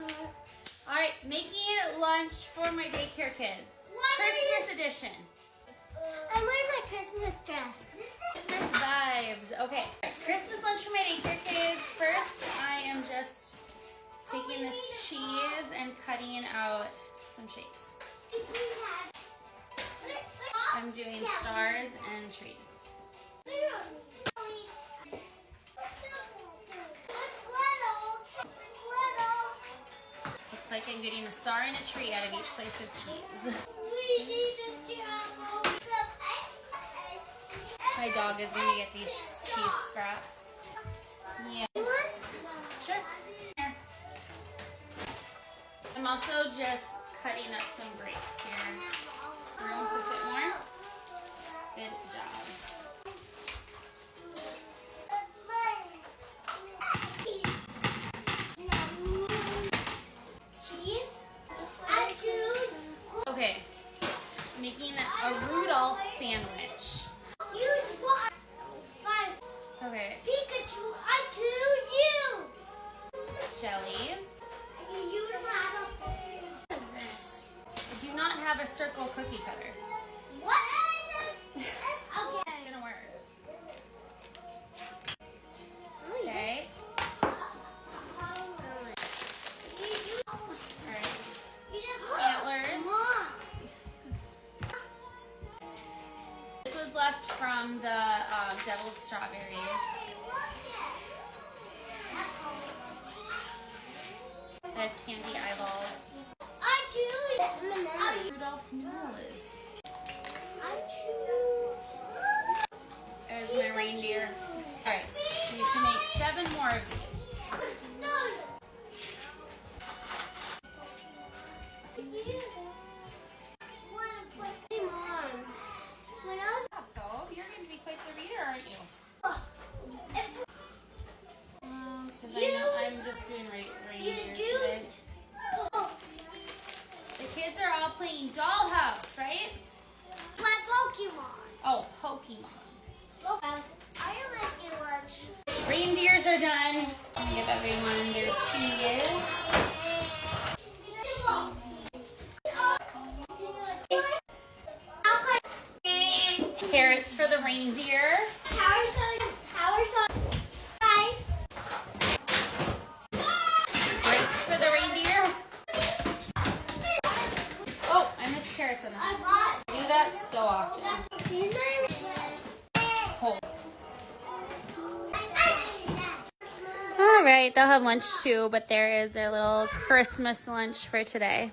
Alright, making lunch for my daycare kids. Christmas edition. I'm wearing my Christmas dress. Christmas vibes. Okay, Christmas lunch for my daycare kids. First, I am just taking this cheese and cutting out some shapes. I'm doing stars and trees. Looks like I'm getting a star and a tree out of each slice of cheese. My dog is going to get these cheese scraps. Yeah. Sure. Here. I'm also just cutting up some grapes here. Room to fit more. Good job. Okay, making a Rudolph sandwich. Okay. Pikachu, I choose you. Jelly. You don't have a. What is this? I do not have a circle cookie cutter. What? It's gonna work. Okay. Alright. Antlers. This was left from the deviled strawberries. I have candy eyeballs. I choose Rudolph's nose. I choose. There's my reindeer. Alright, we need to make 7 more of these. You're going to be quite the reader, aren't you? Because I know I'm just doing reindeer today. The kids are all playing Dollhouse, right? My Pokemon. Oh, Pokemon. I am making lunch. Reindeers are done. I'm going to give everyone their cheese. Carrots for the reindeer. Power's on. Hi. Grapes for the reindeer. Oh, I missed carrots on that. I do that so often. Hold. All right, they'll have lunch too, but there is their little Christmas lunch for today.